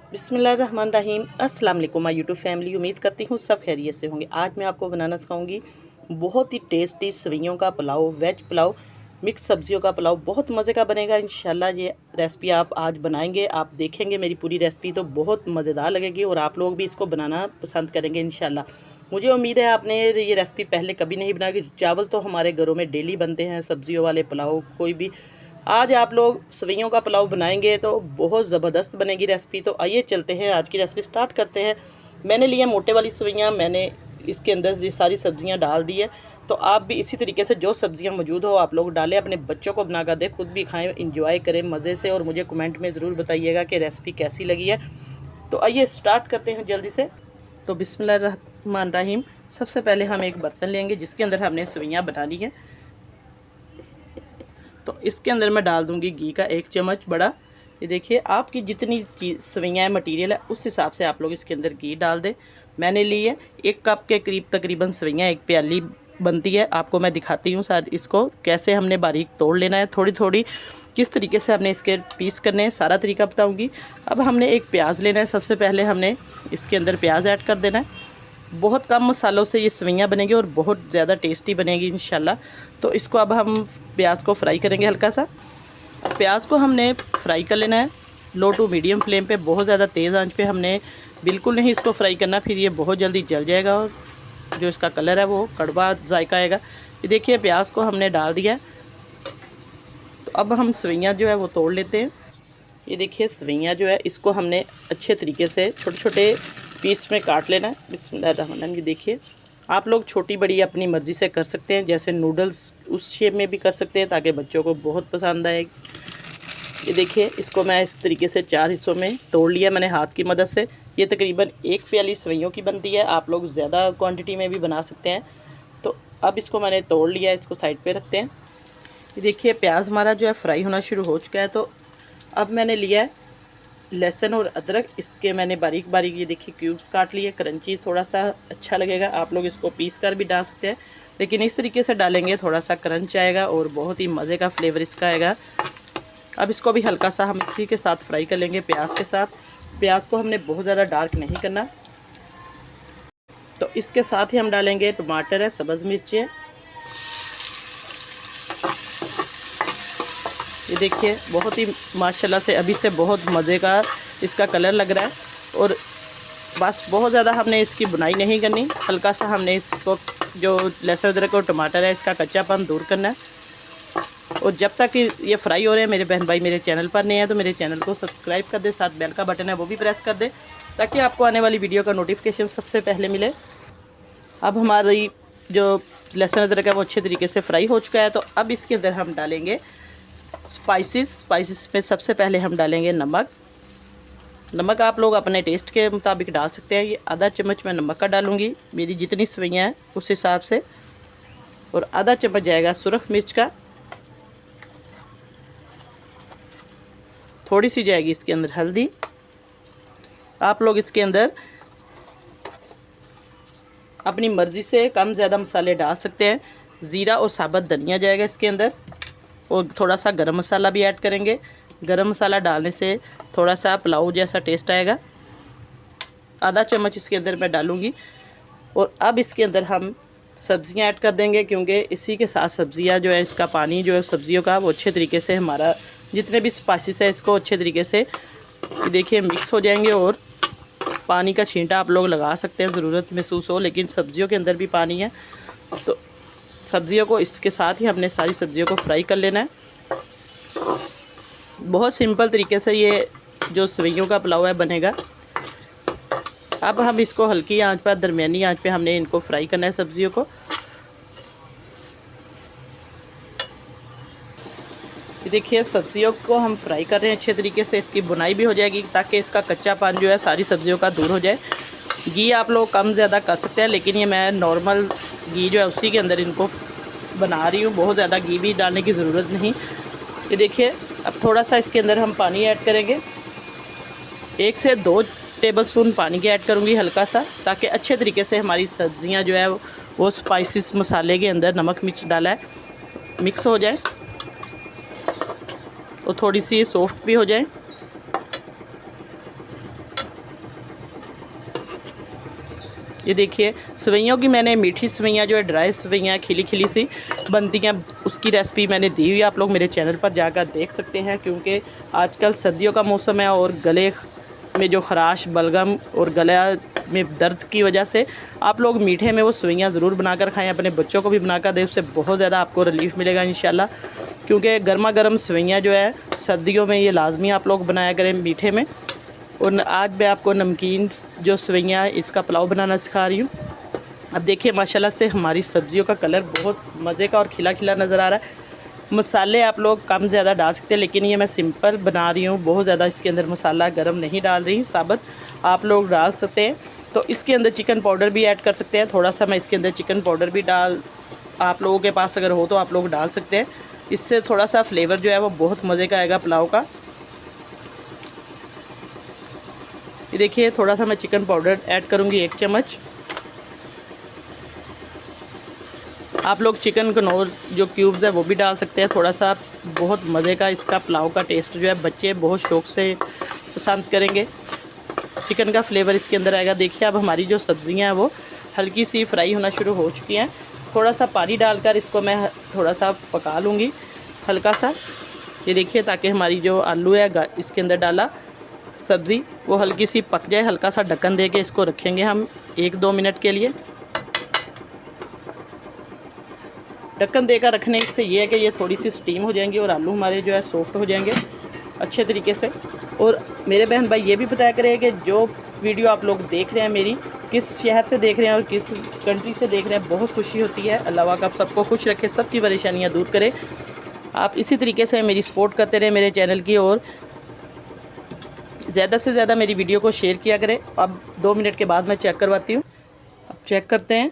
बिस्मिल्लाहिर्रहमानिर्रहीम। अस्सलाम वालेकुम माय यूट्यूब फैमिली। उम्मीद करती हूँ सब खैरियत से होंगे। आज मैं आपको बनाना सिखाऊंगी बहुत ही टेस्टी सवियों का पुलाव, वेज पुलाव, मिक्स सब्जियों का पुलाव। बहुत मज़े का बनेगा इंशाल्लाह। ये रेसिपी आप आज बनाएंगे, आप देखेंगे मेरी पूरी रेसिपी तो बहुत मज़ेदार लगेगी और आप लोग भी इसको बनाना पसंद करेंगे इंशाल्लाह। मुझे उम्मीद है आपने ये रेसिपी पहले कभी नहीं बनाई। चावल तो हमारे घरों में डेली बनते हैं, सब्जियों वाले पुलाव कोई भी। आज आप लोग सवियों का पुलाव बनाएंगे तो बहुत ज़बरदस्त बनेगी रेसिपी। तो आइए चलते हैं, आज की रेसिपी स्टार्ट करते हैं। मैंने लिया मोटे वाली सवियाँ, मैंने इसके अंदर ये सारी सब्जियां डाल दी है। तो आप भी इसी तरीके से जो सब्जियां मौजूद हो आप लोग डालें, अपने बच्चों को बना कर दें, खुद भी खाएं, इंजॉय करें मज़े से और मुझे कमेंट में ज़रूर बताइएगा कि रेसिपी कैसी लगी है। तो आइए स्टार्ट करते हैं जल्दी से। तो बिस्मिल्लाहिर्रहमानिर्रहीम। सबसे पहले हम एक बर्तन लेंगे जिसके अंदर हमने सवियाँ बनानी है। तो इसके अंदर मैं डाल दूंगी घी का 1 चम्मच बड़ा। ये देखिए, आपकी जितनी सवियाँ मटीरियल है उस हिसाब से आप लोग इसके अंदर घी डाल दें। मैंने ली है 1 कप के करीब तकरीबन सवियाँ, 1 प्याली बनती है। आपको मैं दिखाती हूँ साथ इसको कैसे हमने बारीक तोड़ लेना है, थोड़ी थोड़ी किस तरीके से हमने इसके पीस करने हैं, सारा तरीका बताऊँगी। अब हमने एक प्याज लेना है। सबसे पहले हमने इसके अंदर प्याज ऐड कर देना है। बहुत कम मसालों से ये सवियाँ बनेगी और बहुत ज़्यादा टेस्टी बनेगी इंशाल्लाह। तो इसको अब हम प्याज को फ्राई करेंगे हल्का सा। प्याज को हमने फ्राई कर लेना है लो टू मीडियम फ्लेम पे। बहुत ज़्यादा तेज़ आंच पे हमने बिल्कुल नहीं इसको फ्राई करना, फिर ये बहुत जल्दी जल जाएगा और जो इसका कलर है वो कड़वा जायका आएगा। ये देखिए, प्याज को हमने डाल दिया है। तो अब हम सवियाँ जो है वो तोड़ लेते हैं। ये देखिए, सवियाँ जो है इसको हमने अच्छे तरीके से छोटे छोटे पीस में काट लेना है। बिस्मिल्लाहिर्रहमानिर्रहीम। ये देखिए, आप लोग छोटी बड़ी अपनी मर्ज़ी से कर सकते हैं, जैसे नूडल्स उस शेप में भी कर सकते हैं ताकि बच्चों को बहुत पसंद आए। ये देखिए, इसको मैं इस तरीके से 4 हिस्सों में तोड़ लिया मैंने हाथ की मदद से। ये तकरीबन 1 प्याली सवियों की बनती है, आप लोग ज़्यादा क्वांटिटी में भी बना सकते हैं। तो अब इसको मैंने तोड़ लिया, इसको साइड पे रखते हैं। ये देखिए, प्याज हमारा जो है फ्राई होना शुरू हो चुका है। तो अब मैंने लिया है लहसुन और अदरक, इसके मैंने बारीक बारीक ये देखिए क्यूब्स काट लिए। क्रंची थोड़ा सा अच्छा लगेगा, आप लोग इसको पीस कर भी डाल सकते हैं, लेकिन इस तरीके से डालेंगे थोड़ा सा क्रंच आएगा और बहुत ही मज़े का फ्लेवर इसका आएगा। अब इसको भी हल्का सा हम इसी के साथ फ्राई कर लेंगे, प्याज के साथ। प्याज को हमने बहुत ज़्यादा डार्क नहीं करना। तो इसके साथ ही हम डालेंगे टमाटर है, सब्ज़ मिर्ची है। ये देखिए, बहुत ही माशाल्लाह से अभी से बहुत मज़े का इसका कलर लग रहा है। और बस बहुत ज़्यादा हमने इसकी बुनाई नहीं करनी, हल्का सा हमने इसको जो लहसुन अदरक और टमाटर है इसका कच्चापन दूर करना है। और जब तक ये फ्राई हो रहे हैं, मेरे बहन भाई मेरे चैनल पर नए हैं तो मेरे चैनल को सब्सक्राइब कर दे, साथ बेल का बटन है वो भी प्रेस कर दे ताकि आपको आने वाली वीडियो का नोटिफिकेशन सबसे पहले मिले। अब हमारी जो लहसुन अदरक है वो अच्छे तरीके से फ्राई हो चुका है। तो अब इसके अंदर हम डालेंगे स्पाइसेस में सबसे पहले हम डालेंगे नमक। नमक आप लोग अपने टेस्ट के मुताबिक डाल सकते हैं। ये आधा चम्मच मैं नमक का डालूँगी, मेरी जितनी सवियाँ हैं उस हिसाब से। और आधा चम्मच जाएगा सुरख मिर्च का, थोड़ी सी जाएगी इसके अंदर हल्दी। आप लोग इसके अंदर अपनी मर्ज़ी से कम ज़्यादा मसाले डाल सकते हैं। ज़ीरा और साबुत धनिया जाएगा इसके अंदर, और थोड़ा सा गरम मसाला भी ऐड करेंगे। गरम मसाला डालने से थोड़ा सा पुलाव जैसा टेस्ट आएगा। आधा चम्मच इसके अंदर मैं डालूँगी। और अब इसके अंदर हम सब्ज़ियाँ ऐड कर देंगे, क्योंकि इसी के साथ सब्ज़ियाँ जो है इसका पानी जो है सब्ज़ियों का वो अच्छे तरीके से हमारा जितने भी स्पाइसेस है इसको अच्छे तरीके से देखिए मिक्स हो जाएंगे। और पानी का छींटा आप लोग लगा सकते हैं ज़रूरत महसूस हो, लेकिन सब्ज़ियों के अंदर भी पानी है। तो सब्ज़ियों को इसके साथ ही हमने सारी सब्ज़ियों को फ्राई कर लेना है। बहुत सिंपल तरीके से ये जो सवियों का पुलाव है बनेगा। अब हम इसको हल्की आंच पर, दरमियानी आंच पे हमने इनको फ्राई करना है सब्ज़ियों को। देखिए, सब्ज़ियों को हम फ्राई कर रहे हैं अच्छे तरीके से, इसकी बुनाई भी हो जाएगी ताकि इसका कच्चापन जो है सारी सब्ज़ियों का दूर हो जाए। घी आप लोग कम ज़्यादा कर सकते हैं, लेकिन ये मैं नॉर्मल घी जो है उसी के अंदर इनको बना रही हूँ, बहुत ज़्यादा घी भी डालने की ज़रूरत नहीं। ये देखिए, अब थोड़ा सा इसके अंदर हम पानी ऐड करेंगे, 1 से 2 टेबलस्पून पानी की ऐड करूँगी हल्का सा, ताकि अच्छे तरीके से हमारी सब्ज़ियाँ जो है वो स्पाइसेस मसाले के अंदर नमक मिर्च डाला है मिक्स हो जाए और थोड़ी सी सॉफ्ट भी हो जाए। ये देखिए सवैयों की मैंने मीठी सवैयाँ जो है ड्राई सवैयाँ खिली खिली सी बनती हैं, उसकी रेसिपी मैंने दी हुई है, आप लोग मेरे चैनल पर जाकर देख सकते हैं। क्योंकि आजकल सर्दियों का मौसम है और गले में जो ख़राश बलगम और गला में दर्द की वजह से आप लोग मीठे में वो सवैयाँ ज़रूर बनाकर खाएं, अपने बच्चों को भी बनाकर दें, उससे बहुत ज़्यादा आपको रिलीफ़ मिलेगा इंशाल्लाह। क्योंकि गर्मा गर्म सवैयाँ जो है सर्दियों में ये लाजमी आप लोग बनाया करें मीठे में। और आज मैं आपको नमकीन जो सवैयाँ इसका पुलाव बनाना सिखा रही हूँ। अब देखिए माशाल्लाह से हमारी सब्ज़ियों का कलर बहुत मज़े का और खिला खिला नज़र आ रहा है। मसाले आप लोग कम ज़्यादा डाल सकते हैं, लेकिन ये मैं सिंपल बना रही हूँ, बहुत ज़्यादा इसके अंदर मसाला गरम नहीं डाल रही, साबुत आप लोग डाल सकते हैं। तो इसके अंदर चिकन पाउडर भी ऐड कर सकते हैं, थोड़ा सा मैं इसके अंदर चिकन पाउडर भी आप लोगों के पास अगर हो तो आप लोग डाल सकते हैं। इससे थोड़ा सा फ्लेवर जो है वो बहुत मज़े का आएगा पुलाव का। ये देखिए थोड़ा सा मैं चिकन पाउडर ऐड करूँगी 1 चम्मच। आप लोग चिकन कनौर जो क्यूब्स है वो भी डाल सकते हैं थोड़ा सा, बहुत मज़े का इसका पुलाव का टेस्ट जो है बच्चे बहुत शौक़ से पसंद करेंगे। चिकन का फ्लेवर इसके अंदर आएगा। देखिए अब हमारी जो सब्ज़ियाँ हैं वो हल्की सी फ्राई होना शुरू हो चुकी हैं। थोड़ा सा पानी डालकर इसको मैं थोड़ा सा पका लूँगी हल्का सा। ये देखिए ताकि हमारी जो आलू है इसके अंदर डाला सब्ज़ी वो हल्की सी पक जाए। हल्का सा ढक्कन दे के इसको रखेंगे हम 1-2 मिनट के लिए। ढक्कन देकर रखने से ये है कि ये थोड़ी सी स्टीम हो जाएंगी और आलू हमारे जो है सॉफ्ट हो जाएंगे अच्छे तरीके से। और मेरे बहन भाई ये भी बताया करें कि जो वीडियो आप लोग देख रहे हैं मेरी, किस शहर से देख रहे हैं और किस कंट्री से देख रहे हैं, बहुत खुशी होती है। अल्लाह पाक आप सबको खुश रखे, सबकी परेशानियाँ दूर करे। आप इसी तरीके से मेरी सपोर्ट करते रहें मेरे चैनल की, और ज़्यादा से ज़्यादा मेरी वीडियो को शेयर किया करें। अब 2 मिनट के बाद मैं चेक करवाती हूँ। अब चेक करते हैं।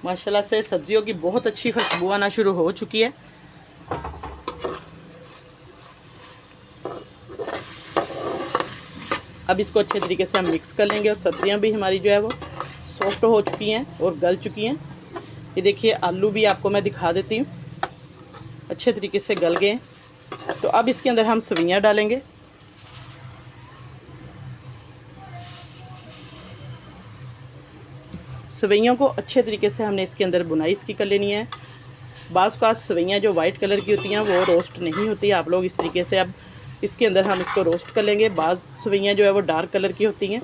माशाल्लाह से सब्जियों की बहुत अच्छी खुशबू आना शुरू हो चुकी है। अब इसको अच्छे तरीके से हम मिक्स कर लेंगे और सब्जियां भी हमारी जो है वो सॉफ्ट हो चुकी हैं और गल चुकी हैं। ये देखिए आलू भी आपको मैं दिखा देती हूँ, अच्छे तरीके से गल गए। तो अब इसके अंदर हम सवैयाँ डालेंगे। सवैयों को अच्छे तरीके से हमने इसके अंदर बुनाई इसकी कर लेनी है। बाज़ का सवैयाँ जो वाइट कलर की होती हैं वो रोस्ट नहीं होती। आप लोग इस तरीके से अब इसके अंदर हम इसको रोस्ट कर लेंगे। बाज़ सवैयाँ जो है वो डार्क कलर की होती हैं,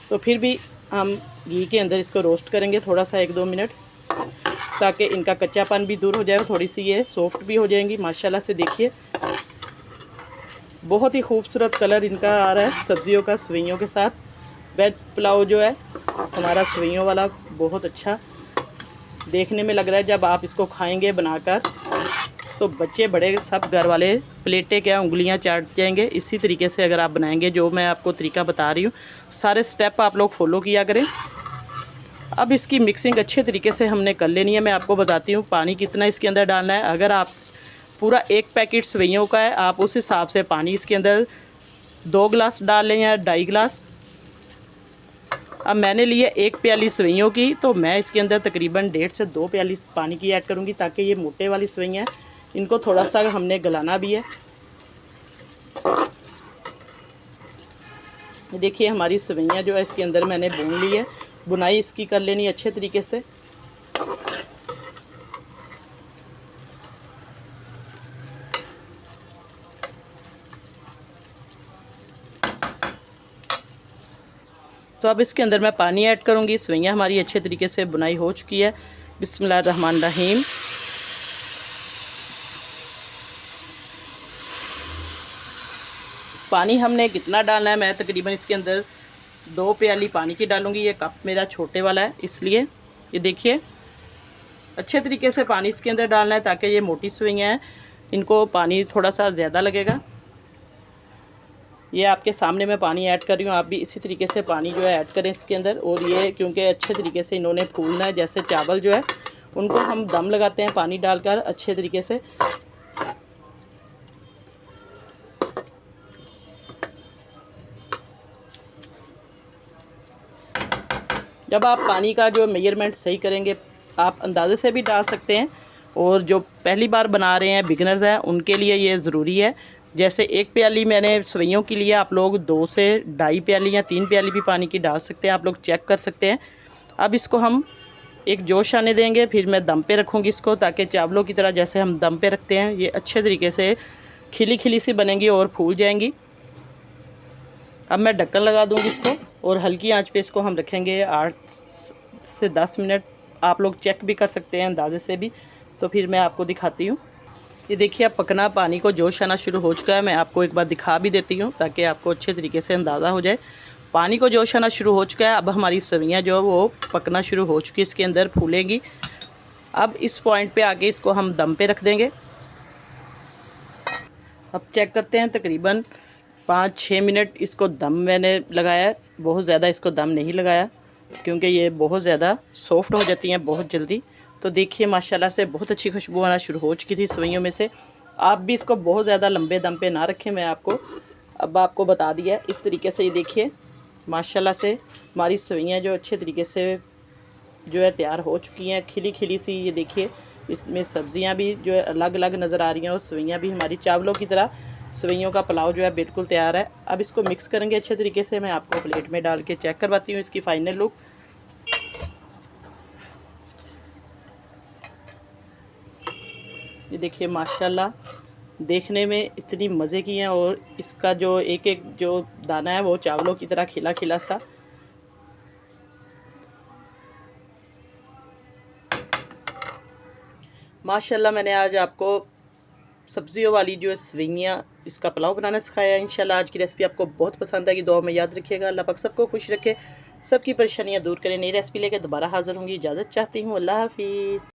तो फिर भी हम घी के अंदर इसको रोस्ट करेंगे थोड़ा सा 1-2 मिनट, ताकि इनका कच्चापन भी दूर हो जाए, थोड़ी सी ये सॉफ्ट भी हो जाएंगी। माशाल्लाह से देखिए बहुत ही खूबसूरत कलर इनका आ रहा है सब्जियों का सवैयों के साथ। वेज पुलाव जो है हमारा सवैयों वाला बहुत अच्छा देखने में लग रहा है। जब आप इसको खाएंगे बनाकर तो बच्चे बड़े सब घर वाले प्लेटें क्या उंगलियां चाट जाएंगे। इसी तरीके से अगर आप बनाएंगे, जो मैं आपको तरीका बता रही हूँ, सारे स्टेप आप लोग फॉलो किया करें। अब इसकी मिक्सिंग अच्छे तरीके से हमने कर लेनी है। मैं आपको बताती हूँ पानी कितना इसके अंदर डालना है। अगर आप पूरा 1 पैकेट सवैयों का है, आप उस हिसाब से पानी इसके अंदर 2 गिलास डाल लें या 2.5 गिलास। अब मैंने लिए 1 प्याली सवैयों की, तो मैं इसके अंदर तकरीबन 1.5 से 2 प्याली पानी की ऐड करूँगी, ताकि ये मोटे वाली सवैयाँ हैं इनको थोड़ा सा हमने गलाना भी है। देखिए हमारी सवैयाँ जो है इसके अंदर मैंने भून ली है, बुनाई इसकी कर लेनी अच्छे तरीके से। तो अब इसके अंदर मैं पानी ऐड करूँगी। सवैयाँ हमारी अच्छे तरीके से बुनाई हो चुकी है। बिस्मिल्लाहिर्रहमानिर्रहीम। पानी हमने कितना डालना है, मैं तकरीबन इसके अंदर 2 प्याली पानी की डालूँगी। ये कप मेरा छोटे वाला है इसलिए। ये देखिए अच्छे तरीके से पानी इसके अंदर डालना है, ताकि ये मोटी सवैयाँ हैं इनको पानी थोड़ा सा ज़्यादा लगेगा। ये आपके सामने मैं पानी ऐड कर रही हूँ, आप भी इसी तरीके से पानी जो है ऐड करें इसके अंदर। और ये क्योंकि अच्छे तरीके से इन्होंने फूलना है, जैसे चावल जो है उनको हम दम लगाते हैं पानी डालकर अच्छे तरीके से। जब आप पानी का जो मेजरमेंट सही करेंगे, आप अंदाजे से भी डाल सकते हैं, और जो पहली बार बना रहे हैं बिगिनर्स हैं उनके लिए ये ज़रूरी है जैसे 1 प्याली मैंने सवैयों की लिए, आप लोग 2 से 2.5 प्याली या 3 प्याली भी पानी की डाल सकते हैं, आप लोग चेक कर सकते हैं। अब इसको हम एक जोश आने देंगे, फिर मैं दम पे रखूँगी इसको, ताकि चावलों की तरह जैसे हम दम पे रखते हैं ये अच्छे तरीके से खिली खिली सी बनेंगी और फूल जाएंगी। अब मैं ढक्कन लगा दूँगी इसको और हल्की आंच पे इसको हम रखेंगे 8 से 10 मिनट। आप लोग चेक भी कर सकते हैं अंदाजे से भी। तो फिर मैं आपको दिखाती हूँ। ये देखिए अब पकना, पानी को जोश आना शुरू हो चुका है। मैं आपको एक बार दिखा भी देती हूँ ताकि आपको अच्छे तरीके से अंदाज़ा हो जाए। पानी को जोश आना शुरू हो चुका है। अब हमारी सवियाँ जो है वो पकना शुरू हो चुकी है, इसके अंदर फूलेंगी। अब इस पॉइंट पे आके इसको हम दम पे रख देंगे। अब चेक करते हैं, तकरीबन 5-6 मिनट इसको दम मैंने लगाया है। बहुत ज़्यादा इसको दम नहीं लगाया क्योंकि ये बहुत ज़्यादा सॉफ्ट हो जाती हैं बहुत जल्दी। तो देखिए माशाल्लाह से बहुत अच्छी खुशबू आना शुरू हो चुकी थी सवैयों में से। आप भी इसको बहुत ज़्यादा लंबे दम पे ना रखें, मैं आपको बता दिया है। इस तरीके से ये देखिए माशाल्लाह से हमारी सवैयाँ जो अच्छे तरीके से जो है तैयार हो चुकी हैं, खिली खिली सी। ये देखिए इसमें सब्ज़ियाँ भी जो है अलग अलग नज़र आ रही हैं और सवैयाँ भी हमारी चावलों की तरह। सवैयों का पुलाव जो है बिल्कुल तैयार है। अब इसको मिक्स करेंगे अच्छे तरीके से। मैं आपको प्लेट में डाल के चेक करवाती हूँ इसकी फ़ाइनल लुक। ये देखिए माशाल्लाह देखने में इतनी मज़े की हैं और इसका जो एक एक जो दाना है वो चावलों की तरह खिला खिला सा। माशाल्लाह मैंने आज आपको सब्जियों वाली जो सवैयाँ इसका पुलाव बनाना सिखाया है। इंशाल्लाह आज की रेसिपी आपको बहुत पसंद आएगी। दुआ में याद रखिएगा। अल्लाह पाक सबको खुश रखे, सबकी परेशानियाँ दूर करें। नई रेसिपी लेकर दोबारा हाज़िर होंगी। इजाज़त चाहती हूँ। अल्लाह हाफिज़।